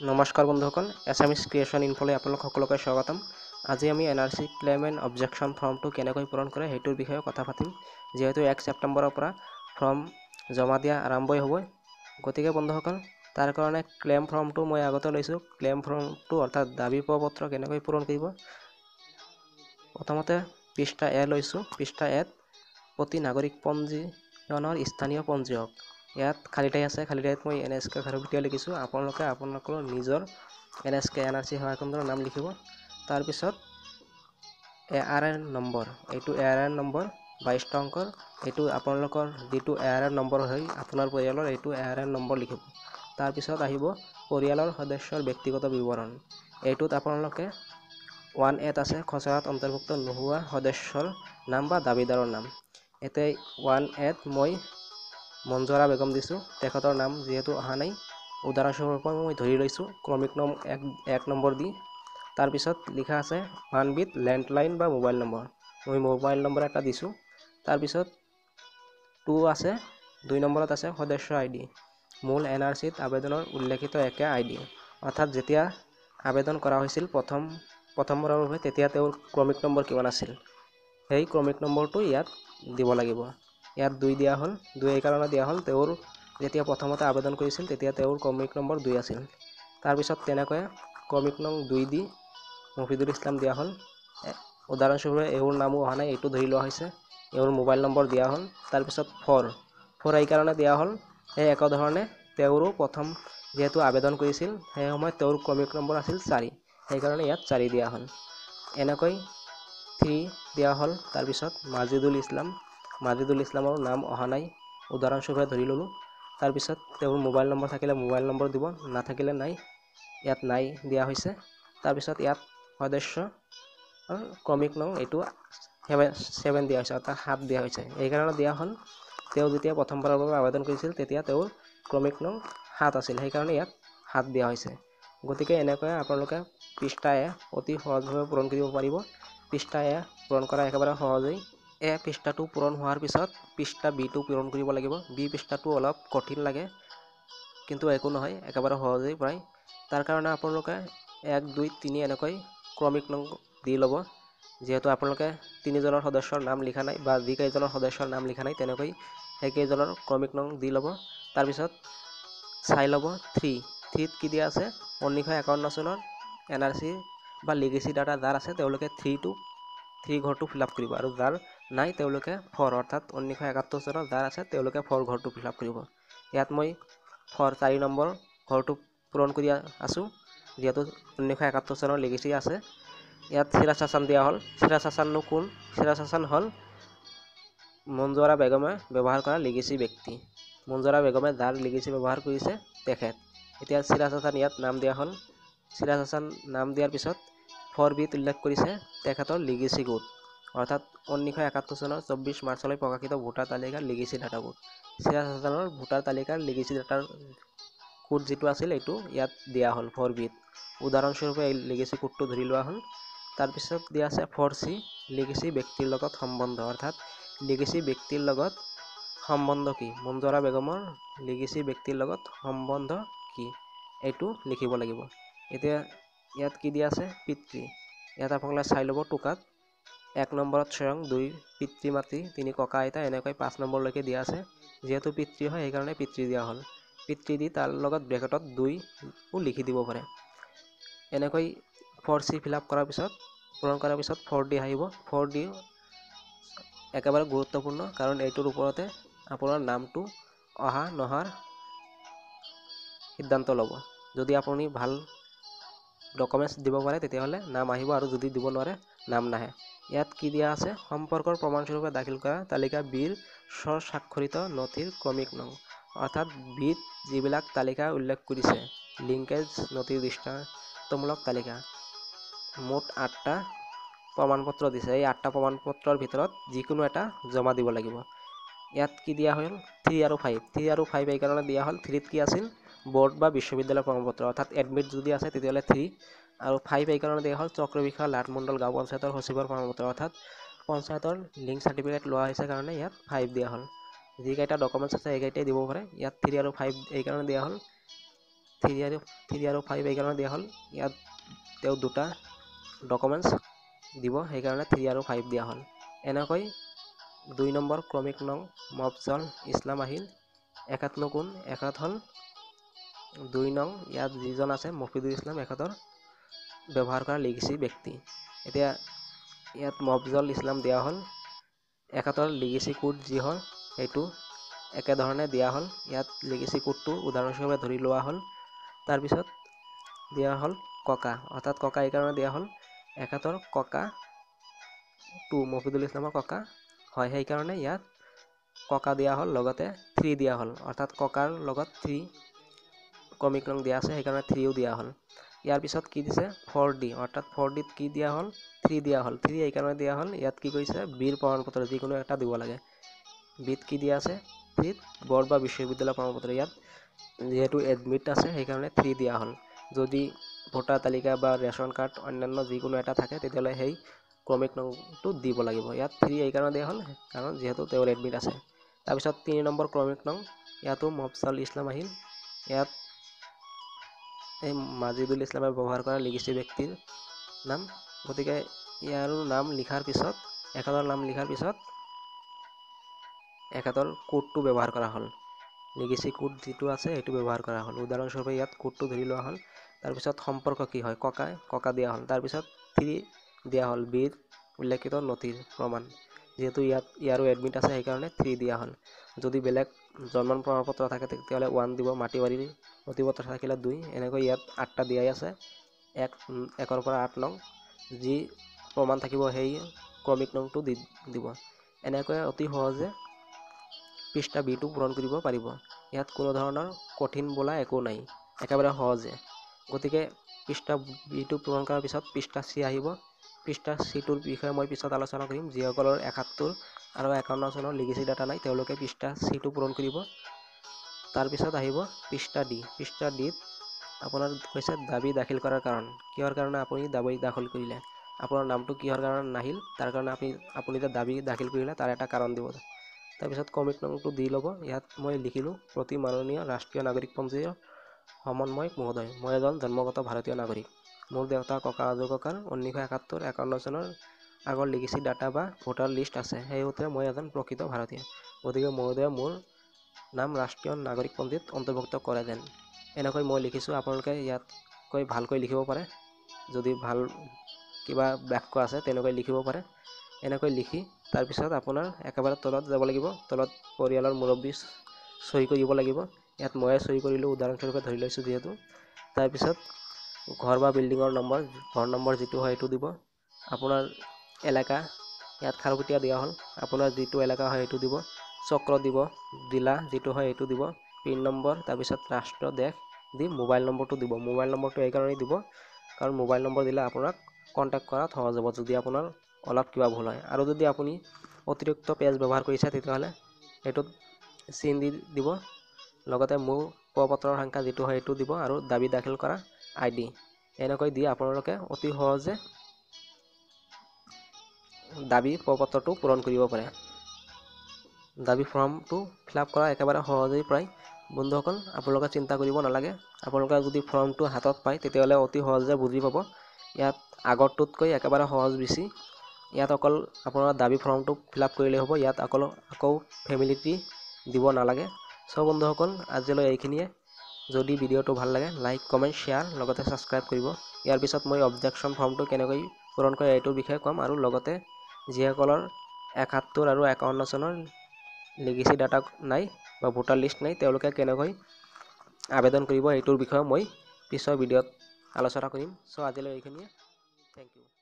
নমস্কাৰ বন্ধুসকল, Assamese creation ইনফলৈ আপোনালোক সকলোকে স্বাগতম। আজি আমি NRC Claim and Objection ফৰ্মটো কেনেকৈ পূৰণ কৰে সেইটোৰ বিষয়ে কথা পাতিম। যেহেতু 1 ছেপ্টেম্বৰৰ পৰা ফৰ্ম জমা দিয়া আৰম্ভই হ'ব, গতিকে বন্ধুসকল তাৰ কাৰণে ক্লেম ফৰ্মটো মই আগতে লৈছোঁ। ক্লেম ফৰ্মটো অৰ্থাৎ দাবী প্ৰপত্ৰ কেনেকৈ পূৰণ কৰিব। প্ৰথমতে পৃষ্ঠা এ লৈছোঁ। পৃষ্ঠা এত প্ৰতি নাগৰিক পঞ্জীয়নৰ স্থানীয় পঞ্জীয়ক, ইয়াত খালী ঠাই আছে। খালী ঠাইত মই NSK খাৰুপেটীয়া লিখিছোঁ। আপোনালোকে আপোনালোকৰ নিজৰ NSK NRC সেৱা কেন্দ্ৰৰ নাম লিখিব। তাৰপিছত ARN নম্বৰ, এইটো ARN নম্বৰ 22 অংকৰ। এইটো আপোনালোকৰ যিটো ARN নম্বৰ হয় আপোনাৰ পৰিয়ালৰ, এইটো ARN নম্বৰ লিখিব। তাৰপিছত আহিব পৰিয়ালৰ সদস্যৰ ব্যক্তিগত বিৱৰণ। এইটোত আপোনালোকে 1A আছে, খচৰাত অন্তৰ্ভুক্ত নোহোৱা সদস্যৰ নাম বা দাবীদাৰৰ নাম। এতিয়া 1A মই মঞ্জুৰা বেগম দিছোঁ। তেখেতৰ নাম যিহেতু অহা নাই, উদাহৰণস্বৰূপে মই ধৰি লৈছোঁ ক্ৰমিক নং 1 নম্বৰ দি। তাৰপিছত লিখা আছে 1B লেণ্ডলাইন বা মোবাইল নম্বৰ, মই মোবাইল নম্বৰ এটা দিছোঁ। তাৰপিছত 2 আছে, 2 নম্বৰত আছে সদস্য ID, মূল NRCত আবেদনৰ উল্লেখিত একে ID, অৰ্থাৎ যেতিয়া আবেদন কৰা হৈছিল প্ৰথমবাৰৰ বাবে তেতিয়া তেওঁৰ ক্ৰমিক নম্বৰ কিমান আছিল, সেই ক্ৰমিক নম্বৰটো ইয়াত দিব লাগিব। ইয়াত 2 দিয়া হ'ল। 2 এই কাৰণে দিয়া হ'ল, তেওঁৰ যেতিয়া প্ৰথমতে আবেদন কৰিছিল তেতিয়া তেওঁৰ ক্ৰমিক নম্বৰ 2 আছিল। তাৰপিছত তেনেকৈ ক্ৰমিক নং 2 দি মফিদুল ইছলাম দিয়া হ'ল। উদাহৰণস্বৰূপে এওঁৰ নামো অহা নাই, এইটো ধৰি লোৱা হৈছে। এওঁৰ মোবাইল নম্বৰ দিয়া হ'ল। তাৰপিছত 4 এই কাৰণে দিয়া হ'ল, সেই একেধৰণে তেওঁৰো প্ৰথম যিহেতু আবেদন কৰিছিল সেই সময়ত তেওঁৰ ক্ৰমিক নম্বৰ আছিল 4, সেইকাৰণে ইয়াত 4 দিয়া হ'ল। এনেকৈ 3 দিয়া হ'ল। তাৰপিছত মাজিদুল ইছলামৰ নাম অহা নাই, উদাহৰণস্বৰূপে ধৰি ল'লোঁ। তাৰপিছত তেওঁৰ মোবাইল নম্বৰ থাকিলে মোবাইল নম্বৰ দিব, নাথাকিলে নাই, ইয়াত নাই দিয়া হৈছে। তাৰপিছত ইয়াত সদস্য ক্ৰমিক নং এইটো 7 দিয়া হৈছে, অৰ্থাৎ 7 দিয়া হৈছে। এইকাৰণে দিয়া হ'ল তেওঁ যেতিয়া প্ৰথমবাৰৰ বাবে আবেদন কৰিছিল তেতিয়া তেওঁৰ ক্ৰমিক নং 7 আছিল, সেইকাৰণে ইয়াত 7 দিয়া হৈছে। গতিকে এনেকৈ আপোনালোকে পৃষ্ঠা এ অতি সহজভাৱে পূৰণ কৰিব পাৰিব। পৃষ্ঠা এ পূৰণ কৰা একেবাৰে সহজেই। পৃষ্ঠাটো পূৰণ হোৱাৰ পিছত পৃষ্ঠা বিটো পূৰণ কৰিব লাগিব। বি পৃষ্ঠাটো অলপ কঠিন লাগে, কিন্তু একো নহয়, একেবাৰে সহজেই প্ৰায়। তাৰ কাৰণে আপোনালোকে 1, 2, 3 এনেকৈ ক্ৰমিক নং দি ল'ব। যিহেতু আপোনালোকে 3জনৰ সদস্যৰ নাম লিখা নাই বা যিকেইজনৰ সদস্যৰ নাম লিখা নাই তেনেকৈ সেইকেইজনৰ ক্ৰমিক নং দি ল'ব। তাৰপিছত চাই ল'ব 3ত কি দিয়া আছে, 1951 চনৰ NRC বা লিগেচি ডাটা যাৰ আছে তেওঁলোকে 3 ঘৰটো ফিল আপ কৰিব, আৰু যাৰ নাই তেওঁলোকে 4, অৰ্থাৎ 1971 চনৰ যাৰ আছে তেওঁলোকে 4 ঘৰটো ফিল আপ কৰিব। ইয়াত মই 4 নম্বৰ ঘৰটো পূৰণ কৰি আছোঁ, যিহেতু 1971 চনৰ লিগেচি আছে। ইয়াত চিৰাজ হাছান দিয়া হ'ল। চিৰাজ হাছাননো কোন? চিৰাজ হাছান হ'ল মঞ্জুৰা বেগমে ব্যৱহাৰ কৰা লিগেচি ব্যক্তি। মঞ্জুৰা বেগমে যাৰ লিগেচি ব্যৱহাৰ কৰিছে তেখেত। এতিয়া চিৰাজ হাছান ইয়াত নাম দিয়া হ'ল। চিৰাজ হাছান নাম দিয়াৰ পিছত 4Bত উল্লেখ কৰিছে তেখেতৰ লিগেচি কোড, অৰ্থাৎ 1971 চনৰ 24 মাৰ্চলৈ প্ৰকাশিত ভোটাৰ তালিকাৰ লিগেচি ডাটাবোৰ। চিৰাজ হাছানৰ ভোটাৰ তালিকাৰ লিগেচি ডাটাৰ কোড যিটো আছিল এইটো ইয়াত দিয়া হ'ল 4Bত। উদাহৰণস্বৰূপে এই লিগেচি কোডটো ধৰি লোৱা হ'ল। তাৰপিছত দিয়া আছে 4C লিগেচি ব্যক্তিৰ লগত সম্বন্ধ, অৰ্থাৎ লিগেচি ব্যক্তিৰ লগত সম্বন্ধ কি, মঞ্জুৰা বেগমৰ লিগেচি ব্যক্তিৰ লগত সম্বন্ধ কি, এইটো লিখিব লাগিব। এতিয়া ইয়াত কি দিয়া আছে, পিতৃ। ইয়াত আপোনালোকে চাই ল'ব টোকাত 1 নম্বৰত স্বয়ং, 2 পিতৃ মাতৃ, 3 ককা আইতা, এনেকৈ 5 নম্বৰলৈকে দিয়া আছে। যিহেতু পিতৃ হয় সেইকাৰণে পিতৃ দিয়া হ'ল। পিতৃ দি তাৰ লগত ব্ৰেকেটত 2ও লিখি দিব পাৰে। এনেকৈ 4C ফিল আপ কৰাৰ পিছত পূৰণ কৰাৰ পিছত 4D আহিব। 4D একেবাৰে গুৰুত্বপূৰ্ণ, কাৰণ এইটোৰ ওপৰতে আপোনাৰ নামটো অহা নহাৰ সিদ্ধান্ত ল'ব। যদি আপুনি ভাল ডকুমেণ্টছ দিব পাৰে তেতিয়াহ'লে নাম আহিব, আৰু যদি দিব নোৱাৰে নাম নাহে। ইয়াত কি দিয়া আছে, সম্পৰ্কৰ প্ৰমাণস্বৰূপে দাখিল কৰা তালিকা বিৰ স্বস্বাক্ষৰিত নথিৰ ক্ৰমিক নং, অৰ্থাৎ বিত যিবিলাক তালিকা উল্লেখ কৰিছে, লিংকেজ নথিৰ দৃষ্টান্তমূলক তালিকা, মুঠ 8টা প্ৰমাণপত্ৰ দিছে। এই 8টা প্ৰমাণপত্ৰৰ ভিতৰত যিকোনো এটা জমা দিব লাগিব। ইয়াত কি দিয়া হ'ল, 3 আৰু 5। 3 আৰু 5 এই কাৰণে দিয়া হ'ল, 3ত কি আছিল, বোৰ্ড বা বিশ্ববিদ্যালয়ৰ প্ৰমাণপত্ৰ, অৰ্থাৎ এডমিট যদি আছে তেতিয়াহ'লে 3, আৰু 5 এই কাৰণে দিয়া হ'ল চক্ৰবিষয়া লাটমণ্ডল গাঁও পঞ্চায়তৰ সচিবৰ প্ৰমাণপত্ৰ, অৰ্থাৎ পঞ্চায়তৰ লিংক চাৰ্টিফিকেট লোৱা হৈছে কাৰণে ইয়াত 5 দিয়া হ'ল। যিকেইটা ডকুমেণ্টছ আছে সেইকেইটাই দিব পাৰে। ইয়াত 3 আৰু 5 এই কাৰণে দিয়া হ'ল, 3 আৰু 5 এইকাৰণে দিয়া হ'ল ইয়াত তেওঁ দুটা ডকুমেণ্টছ দিব সেইকাৰণে 3 আৰু 5 দিয়া হ'ল এনেকৈ 2 নম্বৰ ক্ৰমিক নং মফজল ইছলাম আহিল একাত কোন একাত হ'ল 2 নং ইয়াত যিজন আছে মফিদুল ইছলাম একাতৰ ব্যৱহাৰ কৰা লিগেচি ব্যক্তি এতিয়া ইয়াত মফজল ইছলাম দিয়া হ'ল একাতৰ লিগেচি কোড যি হয় এইটো একেধৰণে দিয়া হ'ল ইয়াত লিগেচি কোডটো উদাহৰণস্বৰূপে ধৰি লোৱা হ'ল তাৰপিছত দিয়া হ'ল ককা অৰ্থাৎ ককা এই কাৰণে দিয়া হ'ল একাতৰ ককা 2 মফিদুল ইছলামৰ ককা হয় সেইকাৰণে ইয়াত ককা দিয়া হ'ল লগতে 3 দিয়া হ'ল অৰ্থাৎ ককাৰ লগত 3 ক্ৰমিক নং দিয়া আছে সেইকাৰণে 3ও দিয়া হ'ল ইয়াৰ পিছত কি দিছে 4D অৰ্থাৎ 4D ত কি দিয়া হ'ল 3 দিয়া হ'ল 3 এই কাৰণে দিয়া হ'ল ইয়াত কি কৈছে বীৰ প্ৰমাণপত্ৰ যিকোনো এটা দিব লাগে বিত কি দিয়া আছে 3 বৰ্ড বা বিশ্ববিদ্যালয় প্ৰমাণপত্ৰ ইয়াত যেহেতু এডমিট আছে সেইকাৰণে 3 দিয়া হ'ল যদি ভোটাৰ তালিকা বা ৰেচন কাৰ্ড অন্যান্য যিকোনো এটা থাকে তেতিয়াহ'লে সেই ক্ৰমিক নংটো দিব লাগিব ইয়াত 3 এই কাৰণে দিয়া হ'ল কাৰণ যেহেতু তেওঁৰ এডমিট আছে তাৰপিছত 3 নম্বৰ ক্ৰমিক নং ইয়াতো মফজল ইছলাম আহিল ইয়াত এই মাজিদুল ইছলামে ব্যৱহাৰ কৰা লিগেচি ব্যক্তিৰ নাম গতিকে ইয়াৰ নাম লিখাৰ পিছত একাতৰ নাম লিখাৰ পিছত একাতৰ কোডটো ব্যৱহাৰ কৰা হ'ল লিগেচি কোড যিটো আছে সেইটো ব্যৱহাৰ কৰা হ'ল উদাহৰণস্বৰূপে ইয়াত কোডটো ধৰি লোৱা হ'ল তাৰপিছত সম্পৰ্ক কি হয় ককা দিয়া হ'ল তাৰপিছত 3 দিয়া হ'ল বীৰ উল্লেখিত নথিৰ প্ৰমাণ যেহেতু ইয়াৰো এডমিট আছে সেইকাৰণে 3 দিয়া হ'ল যদি বেলেগ জন্ম প্ৰমাণপত্ৰ থাকে তেতিয়াহ'লে 1 দিব মাটি বাৰীৰ নথিপত্ৰ থাকিলে 2 এনেকৈ ইয়াত 8টা দিয়াই আছে 1ৰ পৰা 8 নং যি প্ৰমাণ থাকিব সেই ক্ৰমিক নংটো দিব এনেকৈ অতি সহজে পৃষ্ঠা বিটো পূৰণ কৰিব পাৰিব ইয়াত কোনো ধৰণৰ কঠিন বোলা একো নাই একেবাৰে সহজে গতিকে পৃষ্ঠা বিটো পূৰণ কৰাৰ পিছত পৃষ্ঠা চি আহিব পৃষ্ঠা চিটোৰ বিষয়ে মই পিছত আলোচনা কৰিম যিসকলৰ 71 আৰু 51 চনৰ লিগেচি ডাটা নাই তেওঁলোকে পৃষ্ঠা চিটো পূৰণ কৰিব তাৰপিছত আহিব পৃষ্ঠা ডিত আপোনাৰ কৈছে দাবী দাখিল কৰাৰ কাৰণ কিহৰ কাৰণে আপুনি দাবী দাখিল কৰিলে আপোনাৰ নামটো কিহৰ কাৰণে নাহিল তাৰ কাৰণে আপুনি যে দাবী দাখিল কৰিলে তাৰ এটা কাৰণ দিব তাৰপিছত ক্ৰমিক নংটো দি ল'ব ইয়াত মই লিখিলোঁ প্ৰতি মাননীয় ৰাষ্ট্ৰীয় নাগৰিকপঞ্জীৰ সমন্বয়ক মহোদয় মই এজন জন্মগত ভাৰতীয় নাগৰিক মোৰ দেউতা ককা আজো ককাৰ 1971-51 চনৰ আগৰ লিগেচি ডাটা বা ভোটাৰ লিষ্ট আছে সেই সূত্ৰে মই এজন প্ৰকৃত ভাৰতীয় গতিকে মহোদয় মোৰ নাম ৰাষ্ট্ৰীয় নাগৰিকপঞ্জীত অন্তৰ্ভুক্ত কৰে যেন এনেকৈ মই লিখিছোঁ আপোনালোকে ইয়াতকৈ ভালকৈ লিখিব পাৰে যদি ভাল কিবা বাক্য আছে তেনেকৈ লিখিব পাৰে এনেকৈ লিখি তাৰপিছত আপোনাৰ একেবাৰে তলত যাব লাগিব তলত পৰিয়ালৰ মুৰব্বী সহি কৰিব লাগিব ইয়াত ময়ে সহি কৰিলোঁ উদাহৰণস্বৰূপে ধৰি লৈছোঁ যিহেতু তাৰপিছত ঘৰ বা বিল্ডিঙৰ নম্বৰ ঘৰ নম্বৰ যিটো হয় সেইটো দিব আপোনাৰ এলেকা ইয়াত খাৰুপেটীয়া দিয়া হ'ল আপোনাৰ যিটো এলেকা হয় সেইটো দিব চক্ৰ দিব জিলা যিটো হয় সেইটো দিব পিন নম্বৰ তাৰপিছত ৰাষ্ট্ৰ দেশ দি মোবাইল নম্বৰটো দিব মোবাইল নম্বৰটো এই কাৰণেই দিব কাৰণ মোবাইল নম্বৰ দিলে আপোনাক কণ্টেক্ট কৰাত সহজ হ'ব যদি আপোনাৰ অলপ কিবা ভুল হয় আৰু যদি আপুনি অতিৰিক্ত পেজ ব্যৱহাৰ কৰিছে তেতিয়াহ'লে এইটোত চিন দি দিব লগতে মোৰ প্ৰপত্ৰৰ সংখ্যা যিটো হয় সেইটো দিব আৰু দাবী দাখিল কৰা ID এনেকৈ দি আপোনালোকে অতি সহজে দাবী প্ৰপত্ৰটো পূৰণ কৰিব পাৰে দাবী ফৰ্মটো ফিলআপ কৰা একেবাৰে সহজেই প্ৰায় বন্ধুসকল আপোনালোকে চিন্তা কৰিব নালাগে আপোনালোকে যদি ফৰ্মটো হাতত পায় তেতিয়াহ'লে অতি সহজে বুজি পাব ইয়াত আগৰটোতকৈ একেবাৰে সহজ বেছি ইয়াত অকল আপোনাৰ দাবী ফৰ্মটো ফিলআপ কৰিলেই হ'ব ইয়াত আকৌ ফেমিলি ট্ৰি দিব নালাগে সব বন্ধুসকল আজিলৈ এইখিনিয়ে যদি ভিডিঅ'টো ভাল লাগে লাইক কমেণ্ট শ্বেয়াৰ লগতে ছাবস্ক্ৰাইব কৰিব ইয়াৰ পিছত মই অবজেকশ্যন ফৰ্মটো কেনেকৈ পূৰণ কৰে এইটোৰ বিষয়ে ক'ম আৰু লগতে যিসকলৰ 71 আৰু 51 চনৰ লিগেচি ডাটা নাই বা ভোটাৰ লিষ্ট নাই তেওঁলোকে কেনেকৈ আবেদন কৰিব এইটোৰ বিষয়ে মই পিছৰ ভিডিঅ'ত আলোচনা কৰিম আজিলৈ এইখিনিয়ে থেংক ইউ